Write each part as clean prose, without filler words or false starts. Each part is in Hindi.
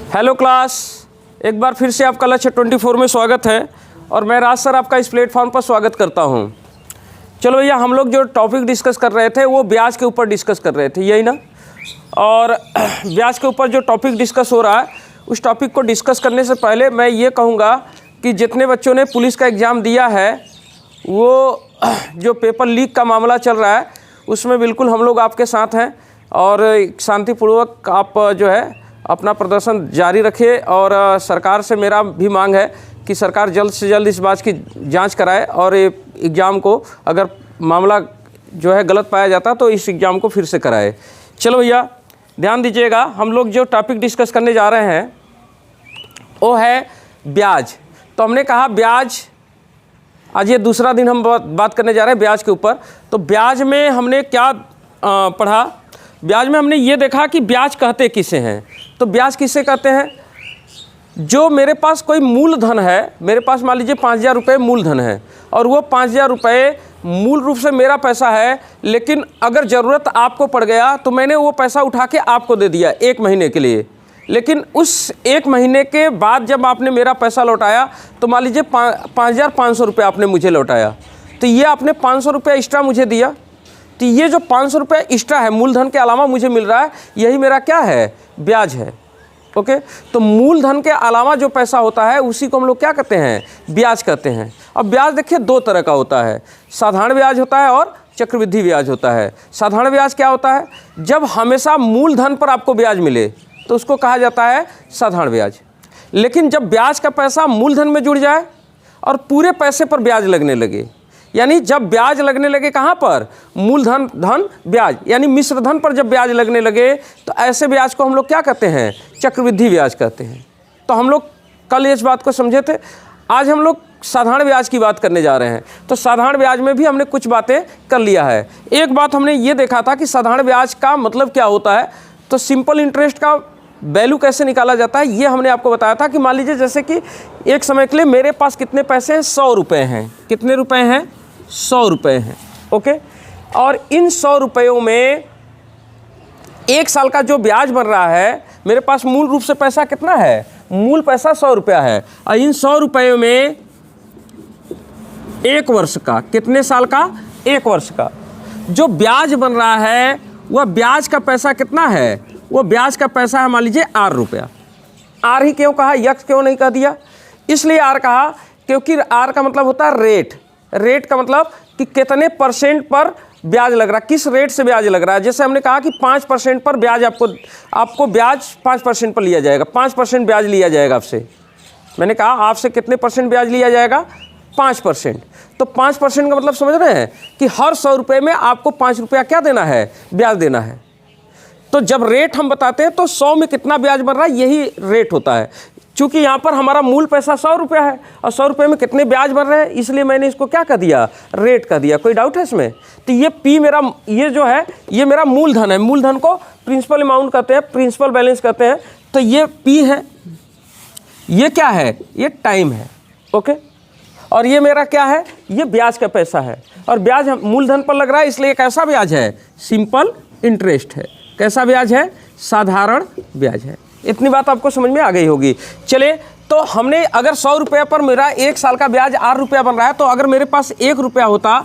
हेलो क्लास, एक बार फिर से आपका लक्ष्य 24 में स्वागत है और मैं राज सर आपका इस प्लेटफॉर्म पर स्वागत करता हूं। चलो भैया, हम लोग जो टॉपिक डिस्कस कर रहे थे वो ब्याज के ऊपर डिस्कस कर रहे थे, यही ना। और ब्याज के ऊपर जो टॉपिक डिस्कस हो रहा है उस टॉपिक को डिस्कस करने से पहले मैं ये कहूँगा कि जितने बच्चों ने पुलिस का एग्ज़ाम दिया है वो जो पेपर लीक का मामला चल रहा है उसमें बिल्कुल हम लोग आपके साथ हैं और शांतिपूर्वक आप जो है अपना प्रदर्शन जारी रखिए। और सरकार से मेरा भी मांग है कि सरकार जल्द से जल्द इस बात की जांच कराए और ये एग्ज़ाम को, अगर मामला जो है गलत पाया जाता तो इस एग्ज़ाम को फिर से कराए। चलो भैया ध्यान दीजिएगा, हम लोग जो टॉपिक डिस्कस करने जा रहे हैं वो है ब्याज। तो हमने कहा ब्याज, आज ये दूसरा दिन हम बात करने जा रहे हैं ब्याज के ऊपर। तो ब्याज में हमने क्या पढ़ा? ब्याज में हमने ये देखा कि ब्याज कहते किसे हैं। तो ब्याज किसे कहते हैं? जो मेरे पास कोई मूलधन है, मेरे पास मान लीजिए 5,000 रुपये मूलधन है और वो 5,000 रुपये मूल रूप से मेरा पैसा है, लेकिन अगर ज़रूरत आपको पड़ गया तो मैंने वो पैसा उठा के आपको दे दिया 1 महीने के लिए। लेकिन उस 1 महीने के बाद जब आपने मेरा पैसा लौटाया तो मान लीजिए 5,500 रुपये आपने मुझे लौटाया, तो ये आपने 500 रुपये एक्स्ट्रा मुझे दिया। तो ये जो 500 रुपये एक्स्ट्रा है मूलधन के अलावा मुझे मिल रहा है, यही मेरा क्या है? ब्याज है। ओके, तो मूलधन के अलावा जो पैसा होता है उसी को हम लोग क्या कहते हैं? ब्याज कहते हैं। अब ब्याज देखिए 2 तरह का होता है, साधारण ब्याज होता है और चक्रवृद्धि ब्याज होता है। साधारण ब्याज क्या होता है? जब हमेशा मूलधन पर आपको ब्याज मिले तो उसको कहा जाता है साधारण ब्याज। लेकिन जब ब्याज का पैसा मूलधन में जुड़ जाए और पूरे पैसे पर ब्याज लगने लगे, यानी जब ब्याज लगने लगे कहाँ पर? मूलधन धन ब्याज, यानी मिश्र धन पर जब ब्याज लगने लगे तो ऐसे ब्याज को हम लोग क्या कहते हैं? चक्रवृद्धि ब्याज कहते हैं। तो हम लोग कल इस बात को समझे थे, आज हम लोग साधारण ब्याज की बात करने जा रहे हैं। तो साधारण ब्याज में भी हमने कुछ बातें कर लिया है। एक बात हमने ये देखा था कि साधारण ब्याज का मतलब क्या होता है। तो सिंपल इंटरेस्ट का वैल्यू कैसे निकाला जाता है ये हमने आपको बताया था कि मान लीजिए जैसे कि एक समय के लिए मेरे पास कितने पैसे हैं? 100 रुपये हैं। कितने रुपए हैं? 100 रुपये हैं। ओके, और इन 100 रुपयों में 1 साल का जो ब्याज बन रहा है, मेरे पास मूल रूप से पैसा कितना है? मूल पैसा 100 रुपया है। और इन 100 रुपयों में 1 वर्ष का, कितने साल का? 1 वर्ष का जो ब्याज बन रहा है वह ब्याज का पैसा कितना है? वो ब्याज का पैसा है मान लीजिए R रुपया। R ही क्यों कहा, यक्स क्यों नहीं कह दिया? इसलिए R कहा क्योंकि R का मतलब होता है रेट। रेट का मतलब कि कितने % पर ब्याज लग रहा है, किस रेट से ब्याज लग रहा है। जैसे हमने कहा कि 5% पर ब्याज आपको ब्याज 5% पर लिया जाएगा, 5% ब्याज लिया जाएगा आपसे। मैंने कहा आपसे कितने % ब्याज लिया जाएगा? 5%। तो 5% का मतलब समझ रहे हैं कि हर 100 रुपये में आपको 5 रुपया क्या देना है? ब्याज देना है। तो जब रेट हम बताते हैं तो 100 में कितना ब्याज बन रहा है यही रेट होता है। चूँकि यहाँ पर हमारा मूल पैसा 100 रुपया है और 100 रुपये में कितने ब्याज बन रहे हैं, इसलिए मैंने इसको क्या कह दिया? रेट कह दिया। कोई डाउट है इसमें? तो ये P मेरा, ये जो है ये मेरा मूलधन है। मूलधन को प्रिंसिपल अमाउंट कहते हैं, प्रिंसिपल बैलेंस कहते हैं। तो ये P है, ये क्या है? ये टाइम है। ओके, और ये मेरा क्या है? ये ब्याज का पैसा है। और ब्याज मूलधन पर लग रहा है, इसलिए कैसा ब्याज है? सिंपल इंटरेस्ट है। कैसा ब्याज है? साधारण ब्याज है। इतनी बात आपको समझ में आ गई होगी। चलिए, तो हमने अगर 100 रुपये पर मेरा 1 साल का ब्याज R रुपया बन रहा है, तो अगर मेरे पास 1 रुपया होता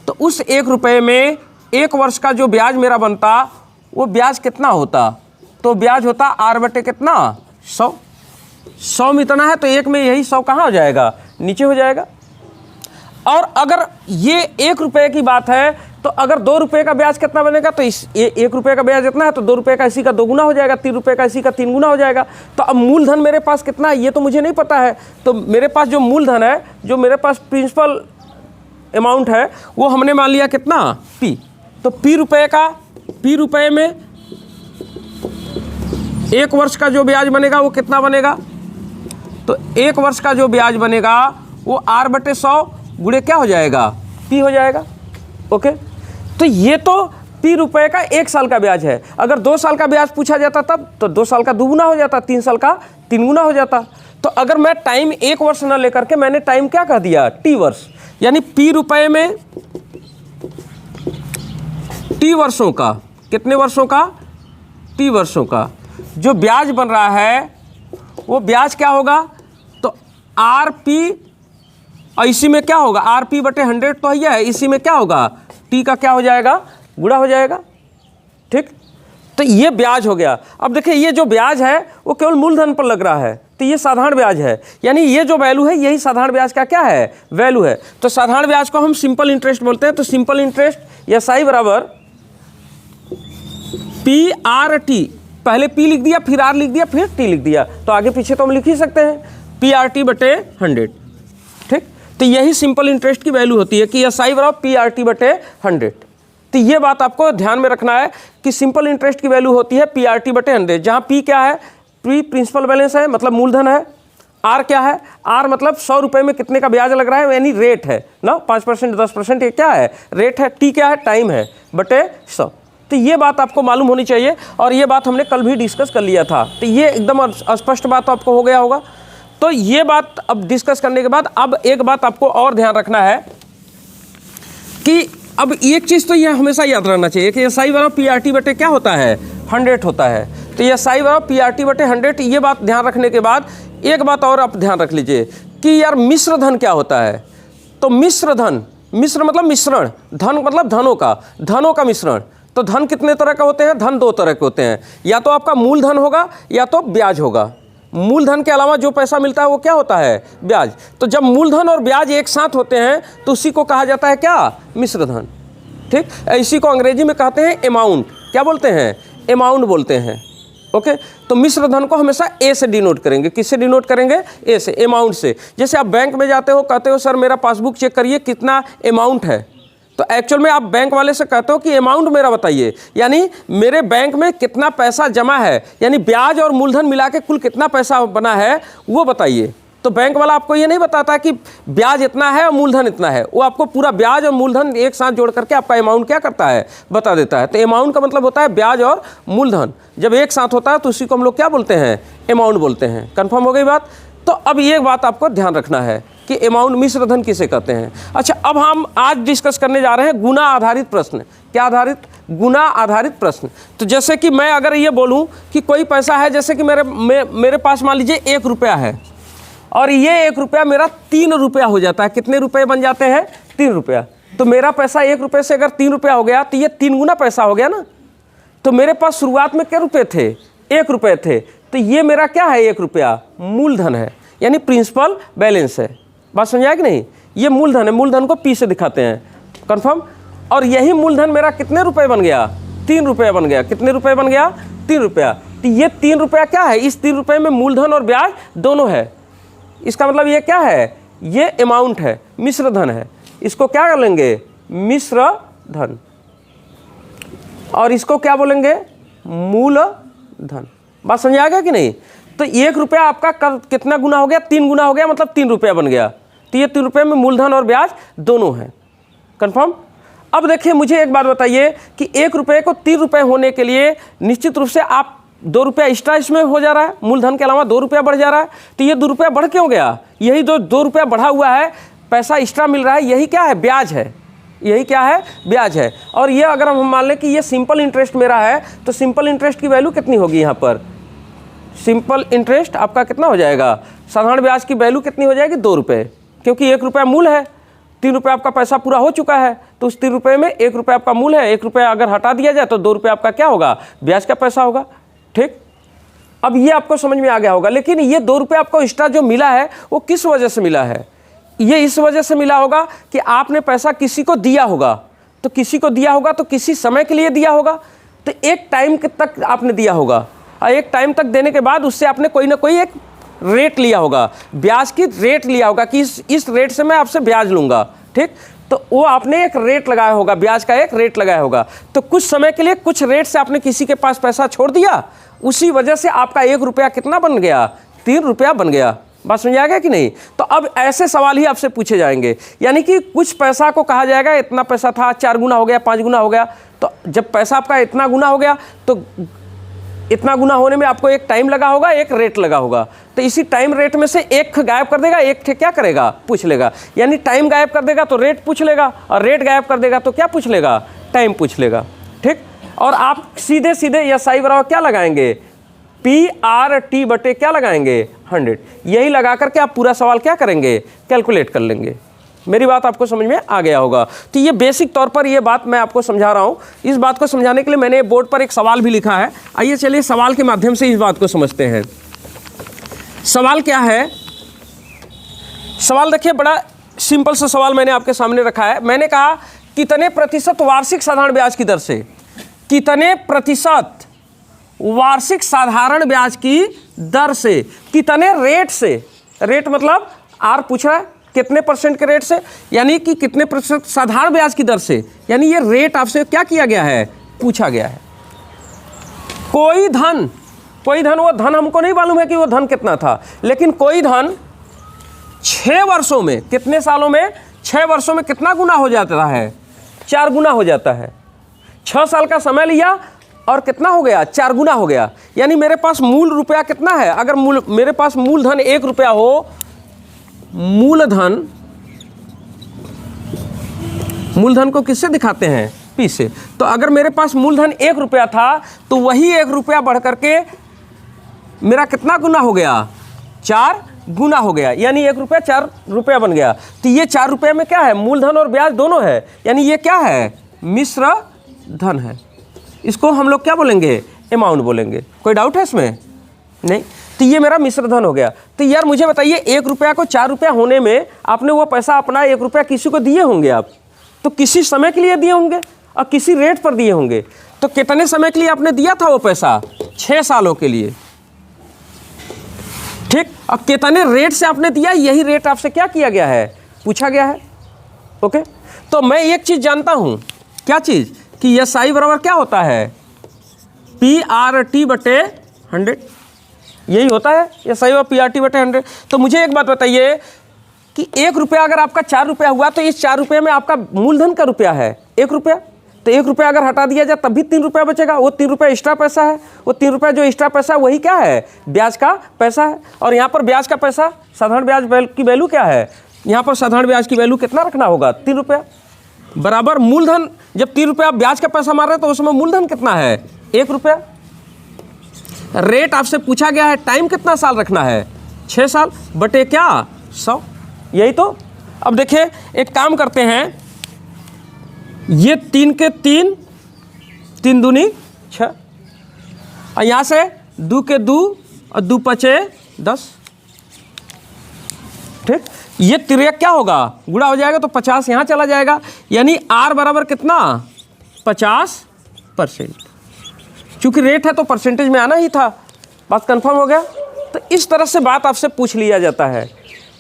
तो उस 1 रुपये में 1 वर्ष का जो ब्याज मेरा बनता वो ब्याज कितना होता? तो ब्याज होता R बटे कितना? 100। 100 में इतना है तो 1 में यही 100 कहाँ हो जाएगा? नीचे हो जाएगा। और अगर ये 1 रुपये की बात है तो अगर 2 रुपये का ब्याज कितना बनेगा? तो इस 1 रुपये का ब्याज इतना है तो 2 रुपये का इसी का 2 गुना हो जाएगा, 3 रुपये का इसी का 3 गुना हो जाएगा। तो अब मूलधन मेरे पास कितना है ये तो मुझे नहीं पता है। तो मेरे पास जो मूलधन है, जो मेरे पास प्रिंसिपल अमाउंट है, वो हमने मान लिया कितना? P। तो P रुपये में 1 वर्ष का जो ब्याज बनेगा वो कितना बनेगा? तो 1 वर्ष का जो ब्याज बनेगा वो R बटे 100 गुणे क्या हो जाएगा? P हो जाएगा। ओके, तो ये तो P रुपये का 1 साल का ब्याज है। अगर 2 साल का ब्याज पूछा जाता तब तो 2 साल का 2 गुना हो जाता, 3 साल का 3 गुना हो जाता। तो अगर मैं टाइम 1 वर्ष ना लेकर के मैंने टाइम क्या कह दिया? T वर्ष, यानी P रुपये में T वर्षों का, कितने वर्षों का? T वर्षों का जो ब्याज बन रहा है वो ब्याज क्या होगा, तो आर पी, और इसी में क्या होगा, आर पी बटे 100 तो है, इसी में क्या होगा, टी का क्या हो जाएगा, गुणा हो जाएगा। ठीक, तो ये ब्याज हो गया। अब देखिए ये जो ब्याज है वो केवल मूलधन पर लग रहा है, तो ये साधारण ब्याज है, यानी ये जो वैल्यू है यही साधारण ब्याज का क्या है, वैल्यू है। तो साधारण ब्याज को हम सिंपल इंटरेस्ट बोलते हैं। तो सिंपल इंटरेस्ट एसआई बराबर पी आर टी, पहले पी लिख दिया, फिर आर लिख दिया, फिर टी लिख दिया, तो आगे पीछे तो हम लिख ही सकते हैं, पी आर टी बटे 100। ठीक, तो यही सिंपल इंटरेस्ट की वैल्यू होती है कि एसआई बराबर पी आर टी बटे 100। तो ये बात आपको ध्यान में रखना है कि सिंपल इंटरेस्ट की वैल्यू होती है पी आर टी बटे 100, जहाँ पी क्या है, पी प्रिंसिपल बैलेंस है, मतलब मूलधन है। आर क्या है, आर मतलब 100 रुपये में कितने का ब्याज लग रहा है, यानी रेट है ना, 5% 10% ये क्या है, रेट है। टी क्या है, टाइम है, बटे 100। तो ये बात आपको मालूम होनी चाहिए, और ये बात हमने कल भी डिस्कस कर लिया था। तो ये एकदम स्पष्ट बात तो आपको हो गया होगा। तो ये बात अब डिस्कस करने के बाद अब एक बात आपको और ध्यान रखना है कि अब एक चीज़ तो ये हमेशा याद रहना चाहिए कि एसआई बराबर पी आर टी बटे क्या होता है, 100 होता है। तो एसआई बराबर पी आर टी बटे 100, ये बात ध्यान रखने के बाद एक बात और आप ध्यान रख लीजिए कि यार मिश्र धन क्या होता है। तो मिश्र धन, मिश्र मतलब मिश्रण, धन मतलब धनों का मिश्रण। तो धन कितने तरह का होते हैं, धन 2 तरह के होते हैं, या तो आपका मूलधन होगा या तो ब्याज होगा। मूलधन के अलावा जो पैसा मिलता है वो क्या होता है, ब्याज। तो जब मूलधन और ब्याज एक साथ होते हैं तो उसी को कहा जाता है क्या, मिश्र धन। ठीक, इसी को अंग्रेजी में कहते हैं अमाउंट। क्या बोलते हैं, अमाउंट बोलते हैं। ओके, तो मिश्र धन को हमेशा ए से डिनोट करेंगे। किससे डिनोट करेंगे, ए से, अमाउंट से। जैसे आप बैंक में जाते हो, कहते हो सर मेरा पासबुक चेक करिए कितना अमाउंट है, तो एक्चुअल में आप बैंक वाले से कहते हो कि अमाउंट मेरा बताइए, यानी मेरे बैंक में कितना पैसा जमा है, यानी ब्याज और मूलधन मिला के कुल कितना पैसा बना है वो बताइए। तो बैंक वाला आपको ये नहीं बताता कि ब्याज इतना है और मूलधन इतना है, वो आपको पूरा ब्याज और मूलधन एक साथ जोड़ करके आपका अमाउंट क्या करता है, बता देता है। तो अमाउंट का मतलब होता है ब्याज और मूलधन जब एक साथ होता है तो उसी को हम लोग क्या बोलते हैं, अमाउंट बोलते हैं। कन्फर्म हो गई बात। तो अब ये बात आपको ध्यान रखना है कि अमाउंट, मिश्र धन किसे कहते हैं। अच्छा, अब हम आज डिस्कस करने जा रहे हैं गुना आधारित प्रश्न। क्या आधारित, गुना आधारित प्रश्न। तो जैसे कि मैं अगर ये बोलूं कि कोई पैसा है, जैसे कि मेरे पास मान लीजिए 1 रुपया है, और ये 1 रुपया मेरा 3 रुपया हो जाता है। कितने रुपये बन जाते हैं, 3 रुपया। तो मेरा पैसा 1 रुपये से अगर 3 रुपया हो गया तो ये 3 गुना पैसा हो गया ना। तो मेरे पास शुरुआत में क्या रुपये थे, 1 रुपये थे, तो ये मेरा क्या है, 1 रुपया मूलधन है, यानी प्रिंसिपल बैलेंस है। बात समझा कि नहीं, ये मूलधन है, मूलधन को पी से दिखाते हैं। कन्फर्म। और यही मूलधन मेरा कितने रुपए बन गया, 3 रुपया बन गया। कितने रुपए बन गया, 3 रुपया। तो ये 3 रुपया क्या है, इस 3 रुपये में मूलधन और ब्याज दोनों है। इसका मतलब ये क्या है, ये अमाउंट है, मिश्र धन है। इसको क्या कर लेंगे, मिश्र धन, और इसको क्या बोलेंगे, मूलधन। बात समझ आ गया कि नहीं। तो 1 रुपया आपका कितना गुना हो गया, 3 गुना हो गया, मतलब 3 रुपया बन गया। तो ये 3 रुपये में मूलधन और ब्याज दोनों हैं। कन्फर्म। अब देखिए मुझे एक बात बताइए कि 1 रुपये को 3 रुपये होने के लिए निश्चित रूप से आप 2 रुपया एक्स्ट्रा इसमें हो जा रहा है, मूलधन के अलावा 2 रुपया बढ़ जा रहा है। तो ये 2 रुपया बढ़ क्यों गया, यही 2 रुपया बढ़ा हुआ है, पैसा एक्स्ट्रा मिल रहा है, यही क्या है, ब्याज है। यही क्या है, ब्याज है। और ये अगर हम मान लें कि ये सिंपल इंटरेस्ट मेरा है, तो सिंपल इंटरेस्ट की वैल्यू कितनी होगी यहाँ पर, सिंपल इंटरेस्ट आपका कितना हो जाएगा, साधारण ब्याज की वैल्यू कितनी हो जाएगी, 2 रुपये, क्योंकि 1 रुपया मूल है, 3 रुपये आपका पैसा पूरा हो चुका है। तो उस 3 रुपये में 1 रुपया आपका मूल है, 1 रुपया अगर हटा दिया जाए तो 2 रुपये आपका क्या होगा, ब्याज का पैसा होगा। ठीक, अब ये आपको समझ में आ गया होगा। लेकिन ये 2 रुपये आपको एक्स्ट्रा जो मिला है वो किस वजह से मिला है, ये इस वजह से मिला होगा कि आपने पैसा किसी को दिया होगा। तो किसी को दिया होगा तो किसी समय के लिए दिया होगा, तो एक टाइम तक आपने दिया होगा, और एक टाइम तक देने के बाद उससे आपने कोई ना कोई एक रेट लिया होगा, ब्याज की रेट लिया होगा कि इस रेट से मैं आपसे ब्याज लूँगा। ठीक, तो वो आपने एक रेट लगाया होगा, ब्याज का एक रेट लगाया होगा। तो कुछ समय के लिए कुछ रेट से आपने किसी के पास पैसा छोड़ दिया, उसी वजह से आपका 1 रुपया कितना बन गया, 3 रुपया बन गया। बात समझ आ गया कि नहीं। तो अब ऐसे सवाल ही आपसे पूछे जाएंगे, यानी कि कुछ पैसा को कहा जाएगा इतना पैसा था, 4 गुना हो गया, 5 गुना हो गया। तो जब पैसा आपका इतना गुना हो गया तो इतना गुना होने में आपको एक टाइम लगा होगा, एक रेट लगा होगा। तो इसी टाइम रेट में से एक गायब कर देगा, एक क्या करेगा, पूछ लेगा। यानी टाइम गायब कर देगा तो रेट पूछ लेगा, और रेट गायब कर देगा तो क्या पूछ लेगा, टाइम पूछ लेगा। ठीक, और आप सीधे सीधे एसआई बराबर क्या लगाएंगे, PRT बटे क्या लगाएंगे 100, यही लगा करके आप पूरा सवाल क्या करेंगे कैलकुलेट कर लेंगे। मेरी बात आपको समझ में आ गया होगा। तो ये बेसिक तौर पर ये बात मैं आपको समझा रहा हूँ। इस बात को समझाने के लिए मैंने बोर्ड पर एक सवाल भी लिखा है। आइए चलिए सवाल के माध्यम से इस बात को समझते हैं। सवाल क्या है, सवाल देखिए, बड़ा सिंपल सा सवाल मैंने आपके सामने रखा है। मैंने कहा कितने प्रतिशत वार्षिक साधारण ब्याज की दर से, कितने प्रतिशत वार्षिक साधारण ब्याज की दर से, कितने रेट से, रेट मतलब आर पूछ रहा है कितने परसेंट के रेट से, यानी कि कितने प्रतिशत साधारण ब्याज की दर से, यानी ये रेट आपसे क्या किया गया है, पूछा गया है। कोई धन, वो धन हमको नहीं मालूम है कि वो धन कितना था, लेकिन कोई धन 6 वर्षों में, कितने सालों में, 6 वर्षों में कितना गुना हो जाता है, 4 गुना हो जाता है। 6 साल का समय लिया और कितना हो गया, 4 गुना हो गया। यानी मेरे पास मूल रुपया कितना है, अगर मेरे पास मूलधन 1 रुपया हो, मूलधन को किससे दिखाते हैं, P से। तो अगर मेरे पास मूलधन 1 रुपया था तो वही 1 रुपया बढ़ करके मेरा कितना गुना हो गया, 4 गुना हो गया। यानी 1 रुपया 4 रुपया बन गया। तो ये 4 रुपये में क्या है, मूलधन और ब्याज दोनों है, यानी ये क्या है, मिश्र धन है। इसको हम लोग क्या बोलेंगे, अमाउंट बोलेंगे। कोई डाउट है इसमें, नहीं। तो ये मेरा मिश्र धन हो गया। तो यार मुझे बताइए 1 रुपया को 4 रुपया होने में आपने वो पैसा अपना 1 रुपया किसी को दिए होंगे, आप तो किसी समय के लिए दिए होंगे और किसी रेट पर दिए होंगे। तो कितने समय के लिए आपने दिया था वो पैसा, 6 सालों के लिए, ठीक। और कितने रेट से आपने दिया, यही रेट आपसे क्या किया गया है, पूछा गया है। ओके, तो मैं एक चीज जानता हूं, क्या चीज, कि SI बराबर क्या होता है, PRT बटे 100, यही होता है SI और PRT बटे 100। तो मुझे एक बात बताइए कि 1 रुपया अगर आपका 4 रुपया हुआ तो इस 4 रुपये में आपका मूलधन का रुपया है 1 रुपया, तो 1 रुपया अगर हटा दिया जाए तब भी 3 रुपया बचेगा। वो 3 रुपया एक्स्ट्रा पैसा है, वो 3 रुपया जो एक्स्ट्रा पैसा है वही क्या है, ब्याज का पैसा है। और यहाँ पर ब्याज का पैसा, साधारण ब्याज की वैल्यू क्या है, यहाँ पर साधारण ब्याज की वैल्यू कितना रखना होगा, 3 रुपया बराबर मूलधन। जब 3 रुपया ब्याज का पैसा मार रहे हैं तो उसमें मूलधन कितना है, 1 रुपया। रेट आपसे पूछा गया है, टाइम कितना साल रखना है, 6 साल बटे क्या 100, यही तो। अब देखिए एक काम करते हैं, ये 3 के 3, 3 दूनी 6, और यहाँ से 2 के 2 और 2 पचे 10, ठीक। ये तिरक क्या होगा, गुणा हो जाएगा तो 50 यहाँ चला जाएगा, यानी R बराबर कितना 50%। चूंकि रेट है तो परसेंटेज में आना ही था, बात कंफर्म हो गया। तो इस तरह से बात आपसे पूछ लिया जाता है।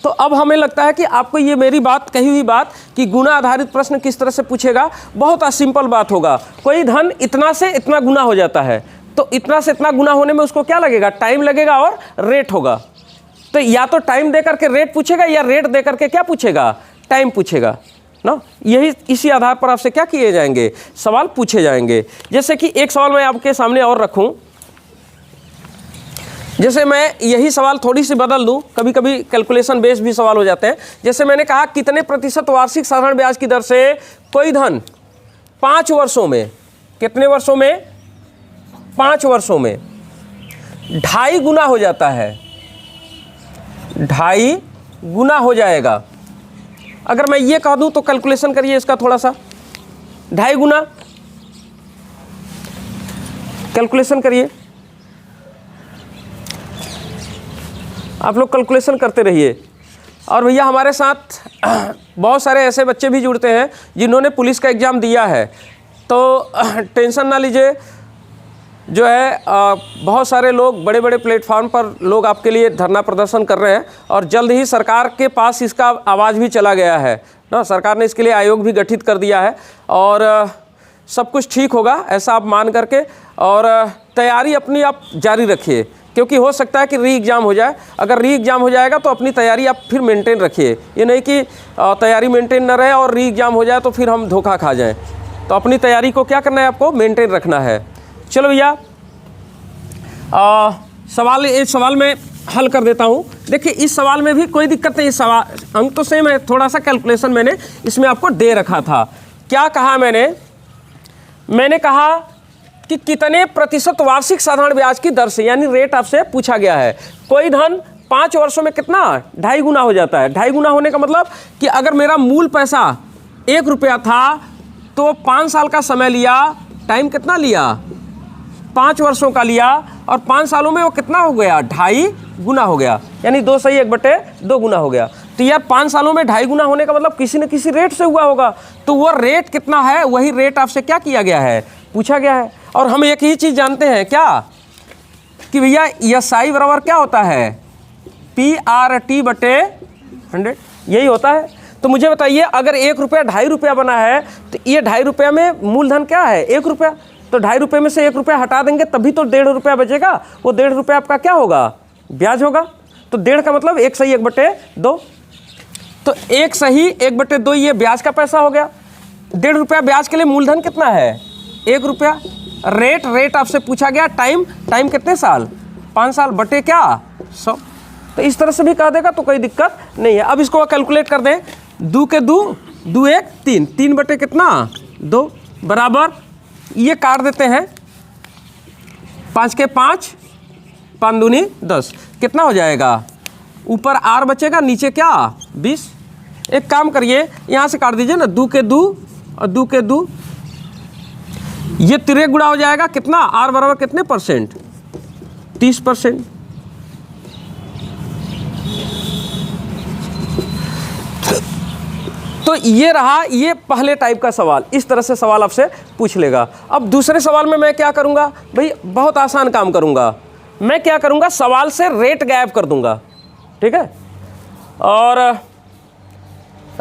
तो अब हमें लगता है कि आपको ये मेरी बात कही हुई बात कि गुना आधारित प्रश्न किस तरह से पूछेगा, बहुत सिंपल बात होगा। कोई धन इतना से इतना गुना हो जाता है, तो इतना से इतना गुना होने में उसको क्या लगेगा, टाइम लगेगा और रेट होगा। तो या तो टाइम दे करके रेट पूछेगा या रेट दे करके क्या पूछेगा, टाइम पूछेगा ना। यही इसी आधार पर आपसे क्या किए जाएंगे, सवाल पूछे जाएंगे। जैसे कि एक सवाल मैं आपके सामने और रखूं, जैसे मैं यही सवाल थोड़ी सी बदल दूं, कभी कभी कैलकुलेशन बेस्ड भी सवाल हो जाते हैं। जैसे मैंने कहा कितने प्रतिशत वार्षिक साधारण ब्याज की दर से कोई धन 5 वर्षों में, कितने वर्षों में, 5 वर्षों में 2.5 गुना हो जाता है, 2.5 गुना हो जाएगा। अगर मैं ये कह दूं तो कैलकुलेशन करिए इसका थोड़ा सा, 2.5 गुना कैलकुलेशन करिए, आप लोग कैलकुलेशन करते रहिए। और भैया हमारे साथ बहुत सारे ऐसे बच्चे भी जुड़ते हैं जिन्होंने पुलिस का एग्ज़ाम दिया है, तो टेंशन ना लीजिए। जो है बहुत सारे लोग बड़े बड़े प्लेटफॉर्म पर लोग आपके लिए धरना प्रदर्शन कर रहे हैं, और जल्द ही सरकार के पास इसका आवाज़ भी चला गया है ना। सरकार ने इसके लिए आयोग भी गठित कर दिया है, और सब कुछ ठीक होगा ऐसा आप मान करके, और तैयारी अपनी आप जारी रखिए, क्योंकि हो सकता है कि री एग्ज़ाम हो जाए। अगर री एग्ज़ाम हो जाएगा तो अपनी तैयारी आप फिर मेंटेन रखिए, ये नहीं कि तैयारी मेंटेन न रहे और री एग्ज़ाम हो जाए तो फिर हम धोखा खा जाएं। तो अपनी तैयारी को क्या करना है, आपको मेंटेन रखना है। चलो भैया इस सवाल में हल कर देता हूँ। देखिए इस सवाल में भी कोई दिक्कत नहीं, सवाल अंक तो सेम है, थोड़ा सा कैलकुलेशन मैंने इसमें आपको दे रखा था। क्या कहा मैंने कहा कि कितने प्रतिशत वार्षिक साधारण ब्याज की दर से, यानी रेट आपसे पूछा गया है। कोई धन 5 वर्षों में कितना 2.5 गुना हो जाता है। 2.5 गुना होने का मतलब कि अगर मेरा मूल पैसा 1 रुपया था तो 5 साल का समय लिया, टाइम कितना लिया 5 वर्षों का लिया, और 5 सालों में वो कितना हो गया 2.5 गुना हो गया, यानी 2 सही 1/2 गुना हो गया। तो यार 5 सालों में 2.5 गुना होने का मतलब किसी न किसी रेट से हुआ होगा। तो वो रेट कितना है, वही रेट आपसे क्या किया गया है, पूछा गया है। और हम एक ही चीज़ जानते हैं क्या, कि भैया SI बराबर क्या होता है, PRT/100, यही होता है। तो मुझे बताइए, अगर 1 रुपया 2.5 रुपया बना है तो ये 2.5 रुपया में मूलधन क्या है 1 रुपया, तो 2.5 रुपये में से 1 रुपया हटा देंगे तभी तो 1.5 रुपया बचेगा। वो 1.5 रुपया आपका क्या होगा, ब्याज होगा। तो 1.5 का मतलब 1 सही 1/2, तो 1 सही 1/2 ये ब्याज का पैसा हो गया। 1.5 रुपया ब्याज के लिए मूलधन कितना है 1 रुपया। रेट आपसे पूछा गया, टाइम कितने साल 5 साल बटे क्या 100। तो इस तरह से भी कह देगा तो कोई दिक्कत नहीं है। अब इसको कैलकुलेट कर दें, 2 के 2, 2 1 3, 3 बटे कितना 2 बराबर, ये काट देते हैं 5 के 5, 5 दूनी 10, कितना हो जाएगा, ऊपर R बचेगा नीचे क्या 20। एक काम करिए, यहाँ से काट दीजिए ना, 2 के 2 और 2 के 2, ये 3 गुणा हो जाएगा कितना, R बराबर कितने परसेंट 30%। तो ये रहा ये पहले टाइप का सवाल, इस तरह से सवाल आपसे पूछ लेगा। अब दूसरे सवाल में मैं क्या करूंगा भाई, बहुत आसान काम करूंगा। मैं क्या करूंगा, सवाल से रेट गायब कर दूंगा, ठीक है, और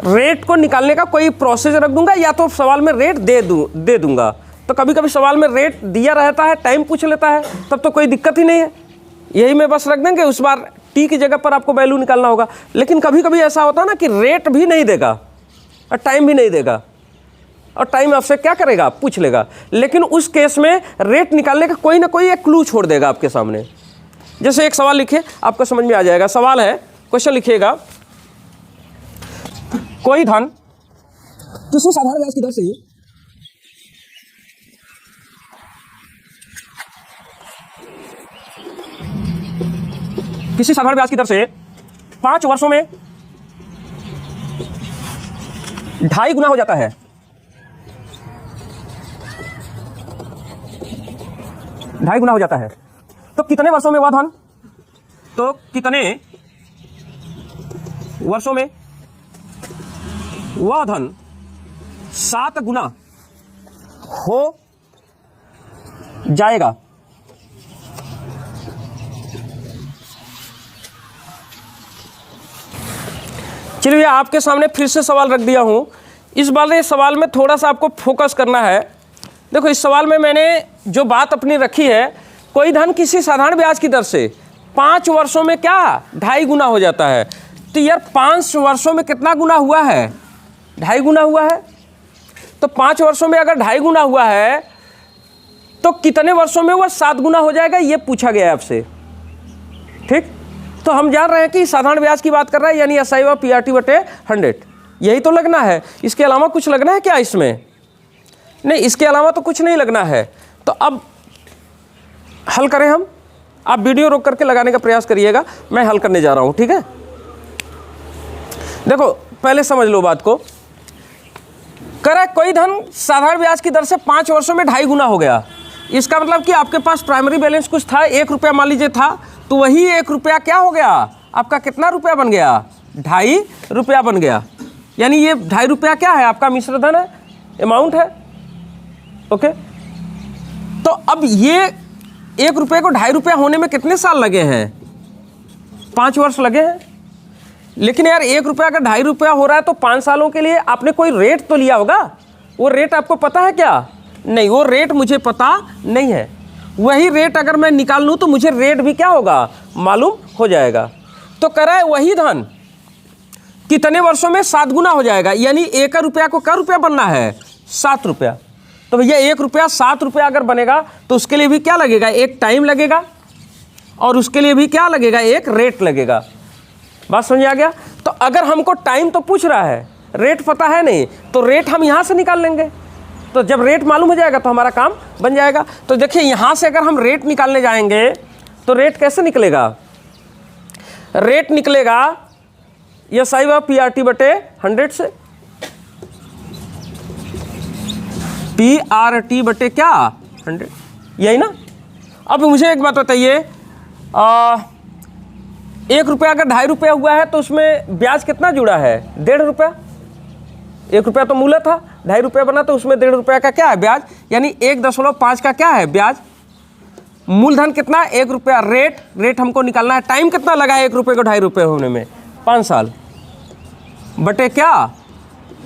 रेट को निकालने का कोई प्रोसेस रख दूंगा, या तो सवाल में रेट दे दूंगा। तो कभी कभी सवाल में रेट दिया रहता है, टाइम पूछ लेता है, तब तो कोई दिक्कत ही नहीं है, यही में बस रख देंगे, उस बार टी की जगह पर आपको वैल्यू निकालना होगा। लेकिन कभी कभी ऐसा होता है ना कि रेट भी नहीं देगा और टाइम भी नहीं देगा, और टाइम आपसे क्या करेगा, पूछ लेगा। लेकिन उस केस में रेट निकालने का कोई ना कोई एक क्लू छोड़ देगा आपके सामने। जैसे एक सवाल लिखिए, आपको समझ में आ जाएगा। सवाल है, क्वेश्चन लिखिएगा, कोई धन किसी साधारण ब्याज की दर से किसी साधारण ब्याज की दर से 5 वर्षों में 2.5 गुना हो जाता है। 2.5 गुना हो जाता है, तो कितने वर्षों में वह धन, तो कितने वर्षों में वह धन 7 गुना हो जाएगा। चलिए आपके सामने फिर से सवाल रख दिया हूं। इस वाले सवाल में थोड़ा सा आपको फोकस करना है। देखो, इस सवाल में मैंने जो बात अपनी रखी है, कोई धन किसी साधारण ब्याज की दर से 5 वर्षों में क्या 2.5 गुना हो जाता है। तो यार 5 वर्षों में कितना गुना हुआ है, 2.5 गुना हुआ है। तो 5 वर्षों में अगर 2.5 गुना हुआ है तो कितने वर्षों में वह 7 गुना हो जाएगा, ये पूछा गया है आपसे, ठीक। तो हम जान रहे हैं कि साधारण ब्याज की बात कर रहा है, यानी SI व PRT/100, यही तो लगना है। इसके अलावा कुछ लगना है क्या इसमें, नहीं, इसके अलावा तो कुछ नहीं लगना है। तो अब हल करें हम, आप वीडियो रोक करके लगाने का प्रयास करिएगा, मैं हल करने जा रहा हूं, ठीक है। देखो पहले समझ लो बात को। करे कोई धन साधारण ब्याज की दर से 5 वर्षों में 2.5 गुना हो गया। इसका मतलब कि आपके पास प्राइमरी बैलेंस कुछ था, 1 रुपया मान लीजिए था, तो वही 1 रुपया क्या हो गया, आपका कितना रुपया बन गया, 2.5 रुपया बन गया। यानी ये 2.5 रुपया क्या है, आपका मिश्र धन है, अमाउंट है, ओके। तो अब ये 1 रुपये को 2.5 रुपया होने में कितने साल लगे हैं, 5 वर्ष लगे हैं। लेकिन यार 1 रुपया अगर 2.5 रुपया हो रहा है तो 5 सालों के लिए आपने कोई रेट तो लिया होगा। वो रेट आपको पता है क्या, नहीं, वो रेट मुझे पता नहीं है। वही रेट अगर मैं निकाल लूँ तो मुझे रेट भी क्या होगा, मालूम हो जाएगा। तो करा है वही धन कितने वर्षों में 7 गुना हो जाएगा, यानी 1 रुपया को क्या रुपया बनना है, 7 रुपया। तो भैया 1 रुपया 7 रुपया अगर बनेगा तो उसके लिए भी क्या लगेगा, एक टाइम लगेगा, और उसके लिए भी क्या लगेगा, एक रेट लगेगा। बात समझ आ गया। तो अगर हमको टाइम तो पूछ रहा है, रेट पता है नहीं, तो रेट हम यहाँ से निकाल लेंगे। तो जब रेट मालूम हो जाएगा तो हमारा काम बन जाएगा। तो देखिए यहाँ से अगर हम रेट निकालने जाएंगे तो रेट कैसे निकलेगा? रेट निकलेगा यस आई व PRT बटे 100 से, PRT बटे क्या 100, यही ना। अब मुझे एक बात बताइए, 1 रुपया अगर 2.5 रुपया हुआ है तो उसमें ब्याज कितना जुड़ा है? 1.5 रुपया। 1 रुपया तो मूल्य था, 2.5 रुपया बना तो उसमें 1.5 रुपया का क्या है? ब्याज। यानी 1.5 का क्या है? ब्याज। मूलधन कितना? 1 रुपया। रेट हमको निकालना है। टाइम कितना लगा है 1 रुपये को 2.5 रुपये होने में? 5 साल बटे क्या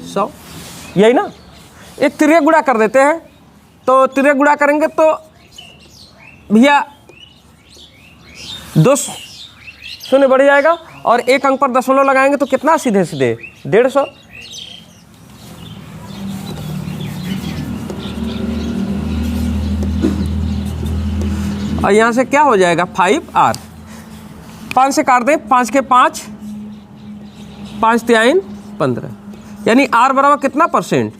100, यही ना। एक तिर्यक गुणा कर देते हैं, तो तिर्यक गुणा करेंगे तो भैया 2 शून्य बढ़ जाएगा और 1 अंक पर दशमलव लगाएंगे तो कितना? सीधे सीधे 150। और यहाँ से क्या हो जाएगा? 5R। 5 से काट दें, 5 के 5, 5 तिहाई 15, यानी R बराबर कितना परसेंट?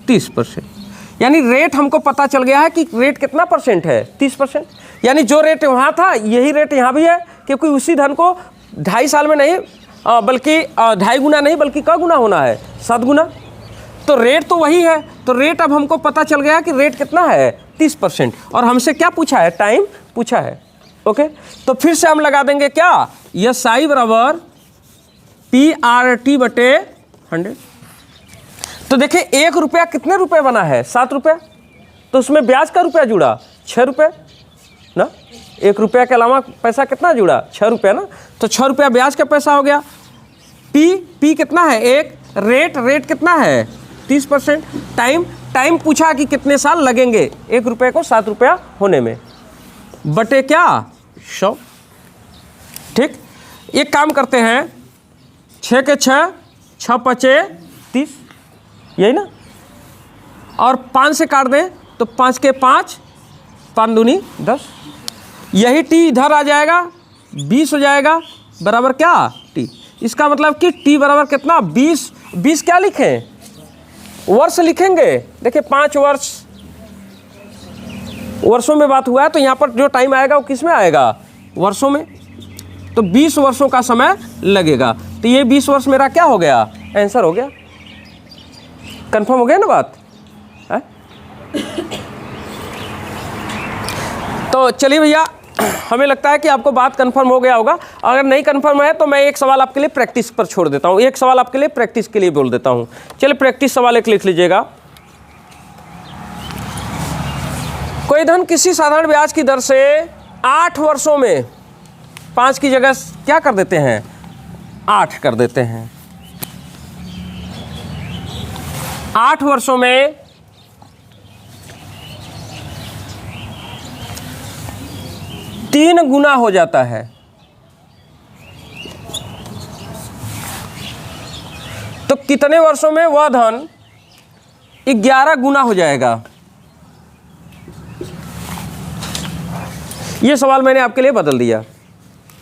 30%। यानी रेट हमको पता चल गया है कि रेट कितना परसेंट है? 30%। यानी जो रेट वहाँ था यही रेट यहाँ भी है, क्योंकि उसी धन को 2.5 साल में नहीं बल्कि 2.5 गुना नहीं बल्कि क गुना होना है? 7 गुना। तो रेट तो वही है। तो रेट अब हमको पता चल गया कि रेट कितना है? 30%। और हमसे क्या पूछा है? टाइम पूछा है। ओके, तो फिर से हम लगा देंगे क्या? यस आई बराबर PRT बटे 100। तो देखिए 1 रुपया कितने रुपए बना है? 7 रुपये। तो उसमें ब्याज का रुपया जुड़ा 6 रुपये ना। 1 रुपया के अलावा पैसा कितना जुड़ा? 6 रुपया ना। तो 6 रुपया ब्याज का पैसा हो गया। P कितना है? 1। रेट कितना है? 30%। टाइम पूछा कि कितने साल लगेंगे 1 रुपये को 7 रुपया होने में, बटे क्या 100। ठीक, एक काम करते हैं, 6 के 6, 6 पचे 30, यही ना। और 5 से काट दें तो 5 के 5, 5 दूनी 10, यही T इधर आ जाएगा, 20 हो जाएगा बराबर क्या T। इसका मतलब कि T बराबर कितना? 20 क्या लिखें? वर्ष लिखेंगे। देखिए 5 वर्षों में बात हुआ है, तो यहाँ पर जो टाइम आएगा वो किस में आएगा? वर्षों में। तो 20 वर्षों का समय लगेगा। तो ये 20 वर्ष मेरा क्या हो गया? आंसर हो गया। कंफर्म हो गया ना बात है? तो चलिए भैया, हमें लगता है कि आपको बात कंफर्म हो गया होगा। अगर नहीं कंफर्म है तो मैं एक सवाल आपके लिए प्रैक्टिस पर छोड़ देता हूँ, एक सवाल आपके लिए प्रैक्टिस के लिए बोल देता हूँ। चलिए प्रैक्टिस सवाल एक लिख लीजिएगा। कोई धन किसी साधारण ब्याज की दर से 8 वर्षों में, 5 की जगह क्या कर देते हैं? 8 कर देते हैं। 8 वर्षों में 3 गुना हो जाता है। तो कितने वर्षों में वह धन 11 गुना हो जाएगा? ये सवाल मैंने आपके लिए बदल दिया।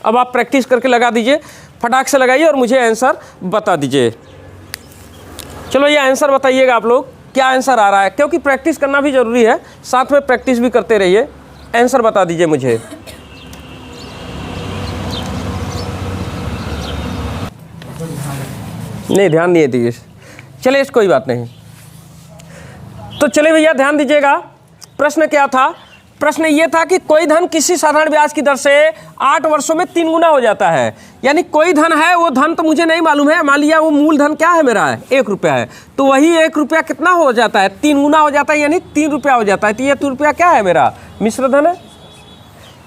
अब आप प्रैक्टिस करके लगा दीजिए, फटाक से लगाइए और मुझे आंसर बता दीजिए। चलो ये आंसर बताइएगा आप लोग, क्या आंसर आ रहा है, क्योंकि प्रैक्टिस करना भी ज़रूरी है, साथ में प्रैक्टिस भी करते रहिए। आंसर बता दीजिए मुझे। नहीं, ध्यान नहीं दीजिए। चलिए कोई बात नहीं। तो चलिए भैया ध्यान दीजिएगा, प्रश्न क्या था? प्रश्न ये था कि कोई धन किसी साधारण ब्याज की दर से 8 वर्षों में 3 गुना हो जाता है। यानी कोई धन है, वो धन तो मुझे नहीं मालूम है, मान लिया वो मूल धन क्या है मेरा? 1 रुपया है। तो वही 1 रुपया कितना हो जाता है? 3 गुना हो जाता है, यानी 3 रुपया हो जाता है। तो ये 3 रुपया क्या है मेरा? मिश्र धन है।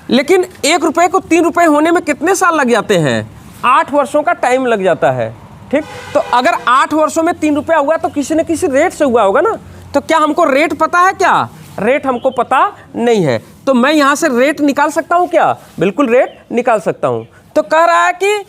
लेकिन 1 रुपये को 3 रुपये होने में कितने साल लग जाते हैं? 8 वर्षों का टाइम लग जाता है। ठीक, तो अगर 8 वर्षों में 3 रुपया हुआ तो किसी न किसी रेट से हुआ होगा ना। तो क्या हमको रेट पता है? क्या रेट हमको पता नहीं है। तो मैं यहाँ से रेट निकाल सकता हूँ क्या? बिल्कुल रेट निकाल सकता हूँ। तो कह रहा है कि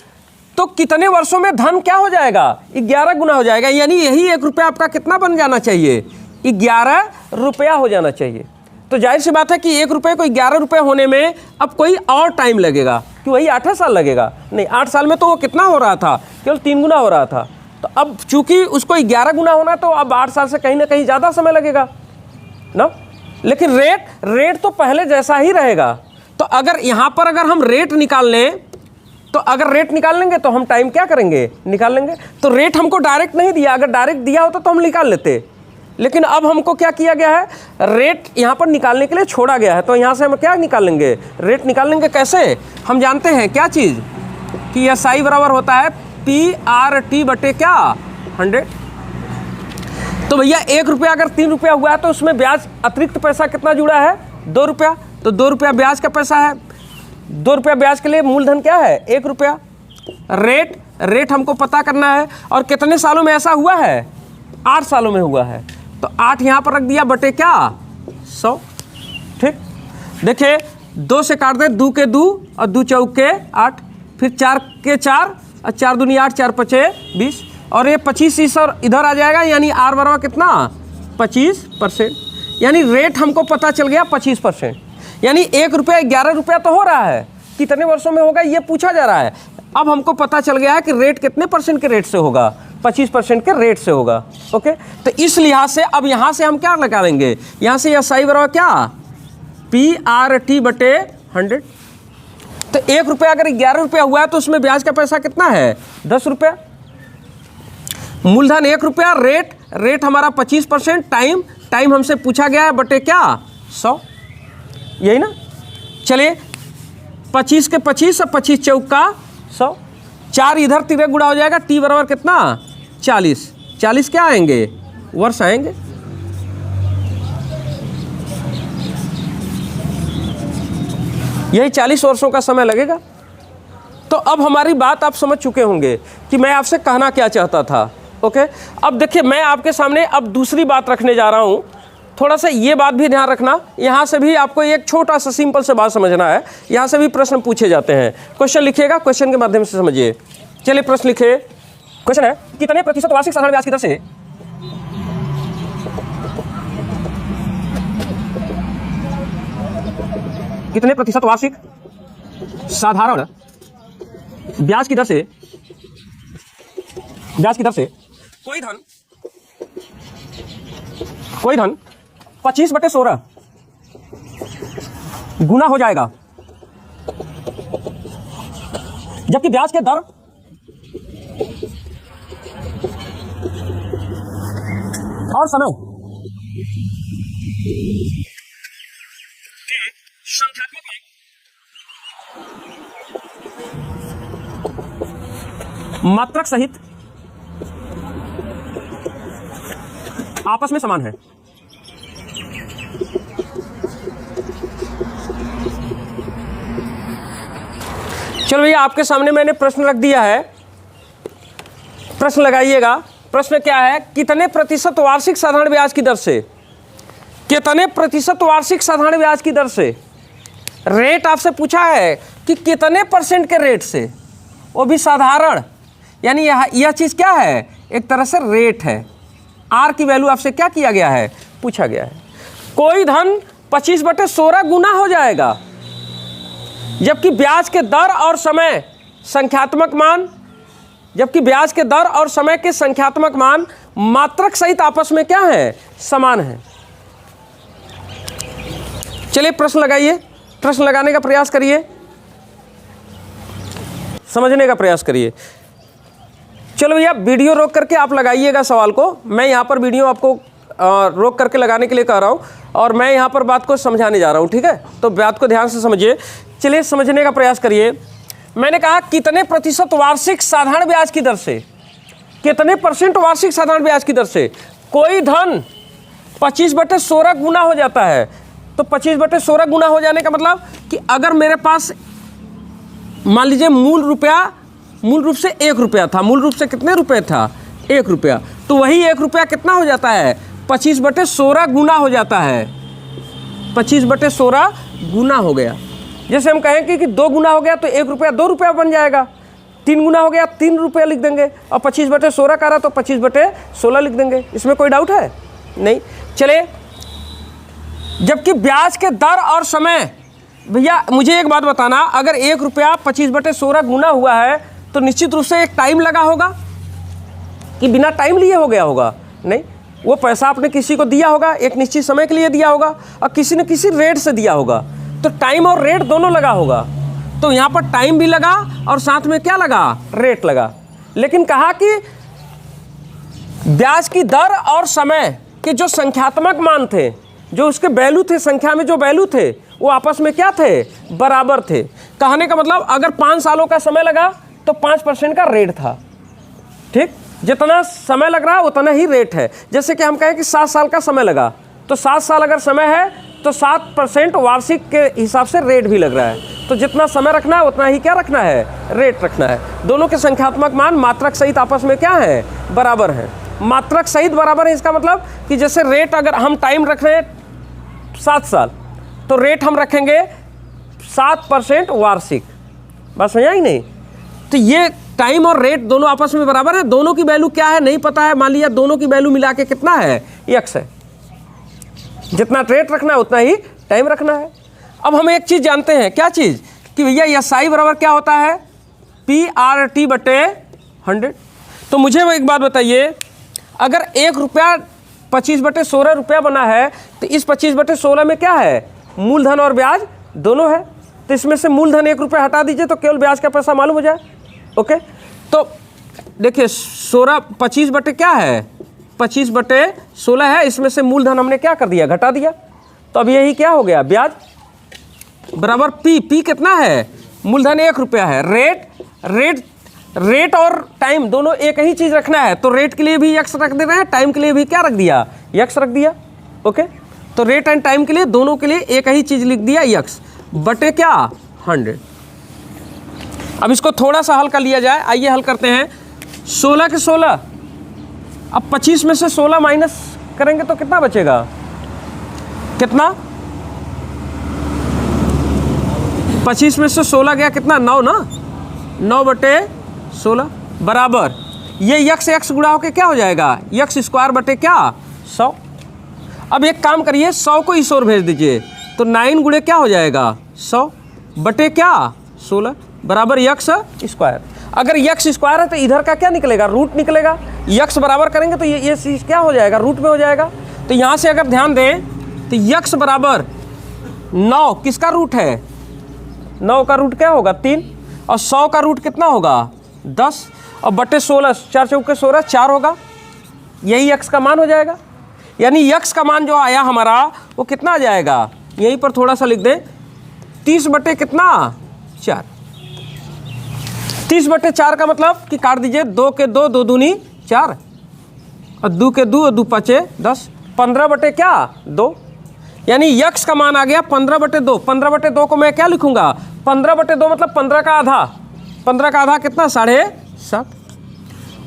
तो कितने वर्षों में धन क्या हो जाएगा? 11 गुना हो जाएगा। यानी यही 1 रुपया आपका कितना बन जाना चाहिए? 11 रुपया हो जाना चाहिए। तो जाहिर सी बात है कि 1 रुपये को 11 रुपये होने में अब कोई और टाइम लगेगा कि वही 8 साल लगेगा? नहीं, 8 साल में तो वो कितना हो रहा था? केवल 3 गुना हो रहा था। तो अब चूंकि उसको 11 गुना होना, तो अब 8 साल से कहीं ना कहीं ज़्यादा समय लगेगा ना। लेकिन रेट तो पहले जैसा ही रहेगा। तो अगर यहाँ पर अगर हम रेट निकाल लें, तो अगर रेट निकाल लेंगे तो हम टाइम क्या करेंगे, निकाल लेंगे। तो रेट हमको डायरेक्ट नहीं दिया, अगर डायरेक्ट दिया होता तो हम निकाल लेते। लेकिन अब हमको क्या किया गया है, रेट यहाँ पर निकालने के लिए छोड़ा गया है। तो यहाँ से हम क्या निकाल लेंगे, रेट निकाल लेंगे। कैसे, हम जानते हैं क्या चीज़, कि SI बराबर होता है PRT बटे क्या, 100। तो भैया 1 रुपया अगर 3 रुपया हुआ है तो उसमें ब्याज अतिरिक्त पैसा कितना जुड़ा है, 2 रुपया। तो 2 रुपया ब्याज का पैसा है। 2 रुपया ब्याज के लिए मूलधन क्या है, 1 रुपया। रेट हमको पता करना है। और कितने सालों में ऐसा हुआ है, 8 सालों में हुआ है। तो 8 यहाँ पर रख दिया बटे क्या, 100। ठीक, देखिए 2 से काट दे, 2 के 2 और 2 चौक के 8, फिर 4 के 4 और 4 दूनी 8, 4 पचे 20, और ये 25 और इधर आ जाएगा, यानी R बराबर कितना, 25%। यानी रेट हमको पता चल गया 25%। यानी 1 रुपया 11 रुपया तो हो रहा है, कितने वर्षों में होगा ये पूछा जा रहा है। अब हमको पता चल गया है कि रेट कितने % के रेट से होगा, 25% के रेट से होगा। ओके, तो इस लिहाज से अब यहाँ से हम क्या लगा लेंगे, यहाँ से SI बराबर क्या, PRT बटे 100। तो 1 रुपया अगर 11 रुपया हुआ है तो उसमें ब्याज का पैसा कितना है, 10 रुपया। मूलधन 1 रुपया, रेट हमारा 25%, टाइम हमसे पूछा गया है बटे क्या, 100, यही ना। चलिए 25 के 25 और 25 चौक का 100, 4 इधर 3 गुणा हो जाएगा, T बराबर कितना, 40 क्या आएंगे, वर्ष आएंगे। यही 40 वर्षों का समय लगेगा। तो अब हमारी बात आप समझ चुके होंगे कि मैं आपसे कहना क्या चाहता था। ओके, अब देखिए मैं आपके सामने अब दूसरी बात रखने जा रहा हूँ। थोड़ा सा ये बात भी ध्यान रखना, यहाँ से भी आपको एक छोटा सा सिंपल से बात समझना है। यहाँ से भी प्रश्न पूछे जाते हैं। क्वेश्चन लिखिएगा, क्वेश्चन के माध्यम से समझिए। चलिए प्रश्न लिखे। क्वेश्चन है, कितने प्रतिशत वार्षिक साधारण ब्याज की दर से कितने प्रतिशत वार्षिक साधारण ब्याज की दर से कोई धन 25/16 गुना हो जाएगा, जबकि ब्याज के दर और समय मात्रक सहित आपस में समान है। चलो भैया आपके सामने मैंने प्रश्न रख दिया है, प्रश्न लगाइएगा। प्रश्न क्या है, कितने प्रतिशत वार्षिक साधारण ब्याज की दर से, कितने प्रतिशत वार्षिक साधारण ब्याज की दर से, रेट आपसे पूछा है कि कितने % के रेट से, वो भी साधारण। यानी यह चीज़ क्या है, एक तरह से रेट है। आर की वैल्यू आपसे क्या किया गया है, पूछा गया है। कोई धन 25/16 गुना हो जाएगा, जबकि ब्याज के दर और समय संख्यात्मक मान, जबकि ब्याज के दर और समय के संख्यात्मक मान मात्रक सहित आपस में क्या है, समान है। चलिए प्रश्न लगाइए, प्रश्न लगाने का प्रयास करिए, समझने का प्रयास करिए। चलो भैया वीडियो रोक करके आप लगाइएगा सवाल को। मैं यहाँ पर वीडियो आपको रोक करके लगाने के लिए कह रहा हूँ और मैं यहाँ पर बात को समझाने जा रहा हूँ, ठीक है। तो बात को ध्यान से समझिए। चलिए समझने का प्रयास करिए। मैंने कहा कितने प्रतिशत वार्षिक साधारण ब्याज की दर से, कितने % वार्षिक साधारण ब्याज की दर से कोई धन 25/16 गुना हो जाता है। तो 25/16 गुना हो जाने का मतलब कि अगर मेरे पास मान लीजिए मूल रूप से 1 रुपया था, मूल रूप से कितने रुपए था, 1 रुपया, तो वही 1 रुपया कितना हो जाता है, 25/16 गुना हो जाता है। 25/16 गुना हो गया। जैसे हम कहें कि 2 गुना हो गया तो 1 रुपया 2 रुपया बन जाएगा, 3 गुना हो गया 3 रुपया लिख देंगे, और 25/16 का रहा तो 25/16 लिख देंगे। इसमें कोई डाउट है नहीं। चले, जबकि ब्याज के दर और समय, भैया मुझे एक बात बताना, अगर 1 रुपया 25/16 गुना हुआ है तो निश्चित रूप से एक टाइम लगा होगा। कि बिना टाइम लिए हो गया होगा? नहीं, वो पैसा आपने किसी को दिया होगा, एक निश्चित समय के लिए दिया होगा और किसी ने किसी रेट से दिया होगा, तो टाइम और रेट दोनों लगा होगा। तो यहाँ पर टाइम भी लगा और साथ में क्या लगा? रेट लगा। लेकिन कहा कि ब्याज की दर और समय के जो संख्यात्मक मान थे, जो उसके वैल्यू थे, संख्या में जो वैल्यू थे, वो आपस में क्या थे? बराबर थे। कहने का मतलब अगर 5 सालों का समय लगा तो 5% का रेट था। ठीक, जितना समय लग रहा है उतना ही रेट है। जैसे कि हम कहें कि 7 साल का समय लगा, तो 7 साल अगर समय है तो 7% वार्षिक के हिसाब से रेट भी लग रहा है। तो जितना समय रखना है उतना ही क्या रखना है? रेट रखना है। दोनों के संख्यात्मक मान मात्रक सहित आपस में क्या है? बराबर है। मात्रक सहित बराबर है, इसका मतलब कि जैसे रेट अगर हम टाइम रख रहे हैं 7 साल, तो रेट हम रखेंगे 7% वार्षिक। बस समझा ही नहीं? तो ये टाइम और रेट दोनों आपस में बराबर है। दोनों की वैल्यू क्या है नहीं पता है, मान लिया दोनों की वैल्यू मिला के कितना है? x है। जितना रेट रखना है उतना ही टाइम रखना है। अब हम एक चीज़ जानते हैं, क्या चीज़? कि भैया SI बराबर क्या होता है? PRT/100। तो मुझे वो एक बात बताइए, अगर 1 रुपया 25/16 रुपया बना है, तो इस 25/16 में क्या है? मूलधन और ब्याज दोनों है। तो इसमें से मूलधन 1 रुपया हटा दीजिए तो केवल ब्याज का पैसा मालूम हो जाए। ओके, तो देखिए 25 बटे क्या है? 25/16 है, इसमें से मूलधन हमने क्या कर दिया? घटा दिया। तो अब यही क्या हो गया? ब्याज बराबर P कितना है? मूलधन 1 रुपया है। रेट और टाइम दोनों एक ही चीज़ रखना है, तो रेट के लिए भी x रख दे रहे हैं, टाइम के लिए भी क्या रख दिया? x रख दिया। ओके, तो रेट एंड टाइम के लिए दोनों के लिए एक ही चीज़ लिख दिया, x बटे क्या? 100। अब इसको थोड़ा सा हल कर लिया जाए, आइए हल करते हैं। 16 के 16, अब 25 में से 16 माइनस करेंगे तो कितना बचेगा? कितना? 25 में से 16 गया कितना? 9 ना? 9/16 बराबर ये x गुणा होके क्या हो जाएगा? x² बटे क्या? 100। अब एक काम करिए, 100 को इस ओर भेज दीजिए, तो 9 गुणे क्या हो जाएगा? 100 बटे क्या? 16 बराबर x²। अगर x² है तो इधर का क्या निकलेगा? रूट निकलेगा। x बराबर करेंगे तो ये चीज़ क्या हो जाएगा? रूट में हो जाएगा। तो यहाँ से अगर ध्यान दें तो x बराबर 9 किसका रूट है? 9 का रूट क्या होगा? 3। और 100 का रूट कितना होगा? 10। और बटे 16, 4 चौके 16, 4 होगा। यही x का मान हो जाएगा। यानी x का मान जो आया हमारा वो कितना आ जाएगा? यहीं पर थोड़ा सा लिख दें, 30 बटे कितना? 4। 30 बटे 4 का मतलब कि काट दीजिए, 2 के 2, 2 दूनी 4, और 2 के 2, 2 5 10, 15 बटे क्या? 2। यानी x का मान आ गया 15/2। 15/2 को मैं क्या लिखूंगा? 15/2 मतलब 15 का आधा। 15 का आधा कितना? 7.5।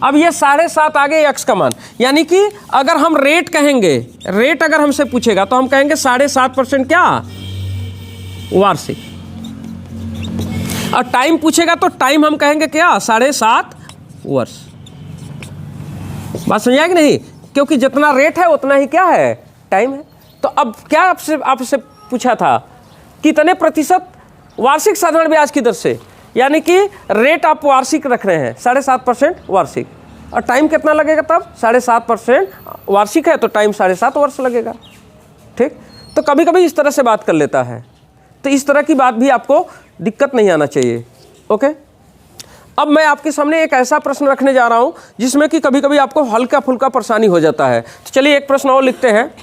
अब ये 7.5 आ गए x का मान। यानी कि अगर हम रेट कहेंगे, रेट अगर हमसे पूछेगा तो हम कहेंगे 7.5% क्या? वार्षिक। और टाइम पूछेगा तो टाइम हम कहेंगे क्या? 7.5 वर्ष। बात समझ आएगी नहीं? क्योंकि जितना रेट है उतना ही क्या है? टाइम है। तो अब क्या आपसे पूछा था? कितने प्रतिशत वार्षिक साधारण ब्याज की दर से, यानी कि रेट आप वार्षिक रख रहे हैं 7.5% वार्षिक, और टाइम कितना लगेगा तब? 7.5% वार्षिक है तो टाइम 7.5 वर्ष लगेगा। ठीक, तो कभी कभी इस तरह से बात कर लेता है, तो इस तरह की बात भी आपको दिक्कत नहीं आना चाहिए। ओके, अब मैं आपके सामने एक ऐसा प्रश्न रखने जा रहा हूं जिसमें कि कभी कभी आपको हल्का फुल्का परेशानी हो जाता है। तो चलिए एक प्रश्न और लिखते हैं।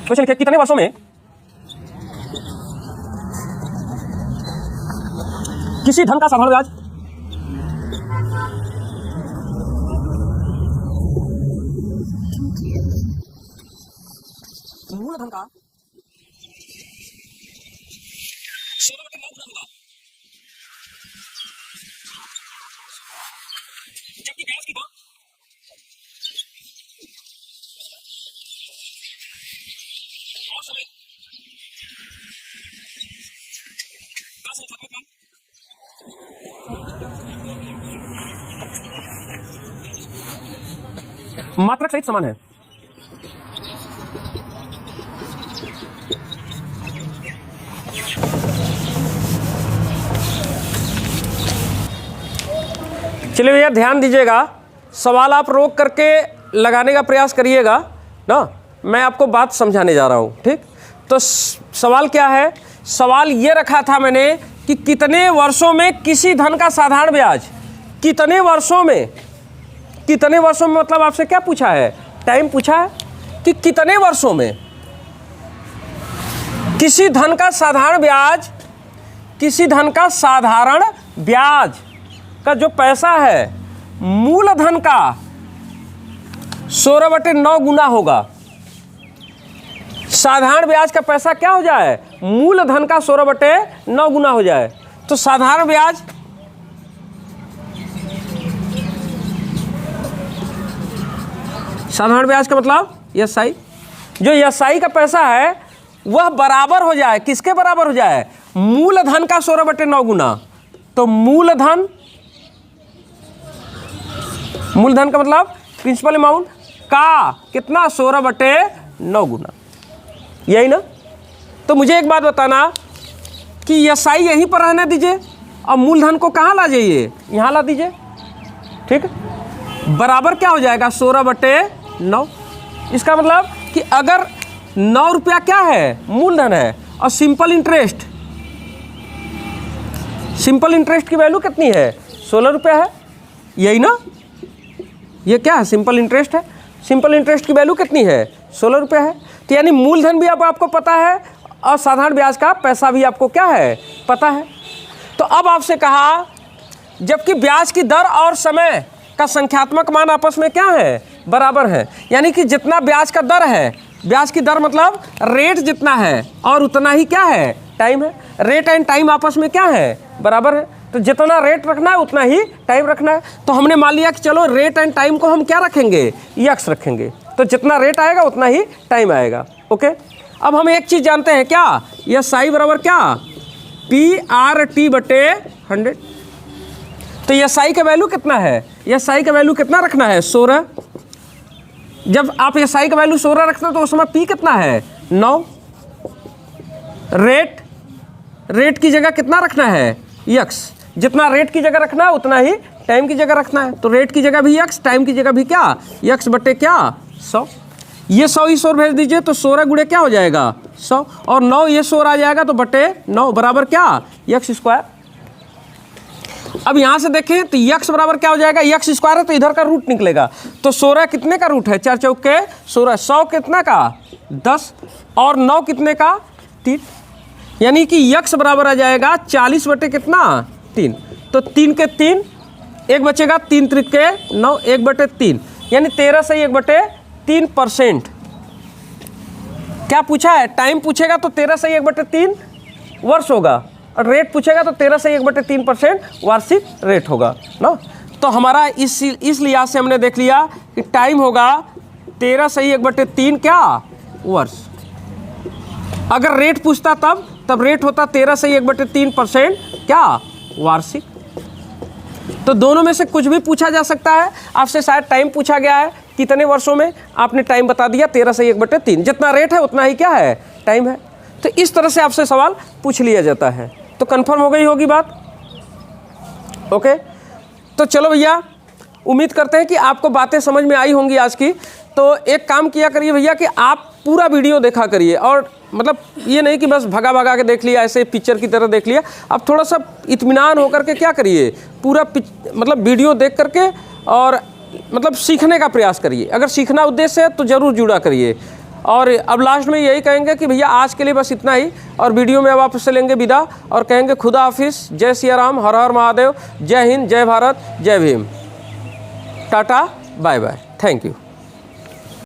क्वेश्चन लिखिए, कितने वर्षों में किसी धन का साधारण ब्याज मूलधन का 16/9 गुना होगा, जबकि ब्याज की दर और समय का संख्यात्मक मान मात्रक सहित समान है। चलिए भैया ध्यान दीजिएगा, सवाल आप रोक करके लगाने का प्रयास करिएगा ना, मैं आपको बात समझाने जा रहा हूँ, ठीक। तो सवाल क्या है, सवाल ये रखा था मैंने कि कितने वर्षों में किसी धन का साधारण ब्याज, कितने वर्षों में मतलब आपसे क्या पूछा है, टाइम पूछा है कि कितने वर्षों में किसी धन का साधारण ब्याज, किसी धन का साधारण ब्याज का जो पैसा है मूलधन का 16/9 गुना होगा। साधारण ब्याज का पैसा क्या हो जाए, मूलधन का 16/9 गुना हो जाए। तो साधारण ब्याज का मतलब एसआई, जो एसआई का पैसा है वह बराबर हो जाए, किसके बराबर हो जाए, मूलधन का 16/9 गुना। तो मूलधन का मतलब प्रिंसिपल अमाउंट का कितना, 16/9 गुना, यही ना। तो मुझे एक बात बताना कि एसआई यहीं पर रहने दीजिए और मूलधन को कहाँ ला जाइए, यहाँ ला दीजिए, ठीक है। बराबर क्या हो जाएगा, 16/9। इसका मतलब कि अगर 9 रुपया क्या है, मूलधन है, और सिंपल इंटरेस्ट की वैल्यू कितनी है, 16 रुपया है, यही ना। ये क्या है, सिंपल इंटरेस्ट है, सिंपल इंटरेस्ट की वैल्यू कितनी है, 16 रुपया है। तो यानी मूलधन भी अब आपको पता है और साधारण ब्याज का पैसा भी आपको क्या है, पता है। तो अब आपसे कहा, जबकि ब्याज की दर और समय का संख्यात्मक मान आपस में क्या है, बराबर है। यानी कि जितना ब्याज का दर है, ब्याज की दर मतलब रेट जितना है और उतना ही क्या है, टाइम है। रेट एंड टाइम आपस में क्या है, बराबर है। तो जितना रेट रखना है उतना ही टाइम रखना है। तो हमने मान लिया कि चलो रेट एंड टाइम को हम क्या रखेंगे, एक्स रखेंगे। तो जितना रेट आएगा उतना ही टाइम आएगा, ओके। अब हम एक चीज़ जानते हैं क्या, यह साई बराबर क्या, PRT/100। तो यह साई का वैल्यू कितना है, यह साई का वैल्यू कितना रखना है, 16। जब आप यह साई का वैल्यू 16 रखते हो तो उस समय P कितना है, 9। रेट की जगह कितना रखना है, एक्स। जितना रेट की जगह रखना है उतना ही टाइम की जगह रखना है। तो रेट की जगह भी एक्स, टाइम की जगह भी क्या, एक्स बटे क्या, 100। ये 100 इस ओर भेज दीजिए तो 16 गुणे क्या हो जाएगा, 100, और 9 ये 100 आ जाएगा तो बटे 9 बराबर क्या, x²। अब यहाँ से देखें तो x बराबर क्या हो जाएगा, x² है तो इधर का रूट निकलेगा। तो 16 कितने का रूट है, 4 चौके 16, 100 कितना का 10, और 9 कितने का 3। यानी कि x बराबर आ जाएगा 40 बटे कितना, 3। तो 3 के 3, एक बचेगा, 3 त्रिके 9, 1/3, यानी 13 से 1/3%। क्या पूछा है, टाइम पूछेगा तो 13 से 1/3 वर्ष होगा, और रेट पूछेगा तो 13 से 1/3% वार्षिक रेट होगा ना। तो हमारा इस लिहाज से हमने देख लिया कि टाइम होगा 13 से 1/3 क्या, वर्ष। अगर रेट पूछता तब रेट होता 13 से 1/3% क्या, वार्षिक। तो दोनों में से कुछ भी पूछा जा सकता है। आपसे शायद टाइम पूछा गया है, कितने वर्षों में, आपने टाइम बता दिया 13 से 1/3, जितना रेट है उतना ही क्या है, टाइम है। तो इस तरह से आपसे सवाल पूछ लिया जाता है। तो कंफर्म हो गई होगी बात, ओके। तो चलो भैया, उम्मीद करते हैं कि आपको बातें समझ में आई होंगी आज की। तो एक काम किया करिए भैया कि आप पूरा वीडियो देखा करिए, और मतलब ये नहीं कि बस भगा के देख लिया, ऐसे पिक्चर की तरह देख लिया। आप थोड़ा सा इत्मीनान होकर के क्या करिए, पूरा मतलब वीडियो देख करके और मतलब सीखने का प्रयास करिए। अगर सीखना उद्देश्य है तो ज़रूर जुड़ा करिए। और अब लास्ट में यही कहेंगे कि भैया आज के लिए बस इतना ही, और वीडियो में अब आपसे लेंगे विदा और कहेंगे खुदा हाफिज़, जय सिया राम, हर हर महादेव, जय हिंद, जय भारत, जय Bhim, tata, bye bye, thank you.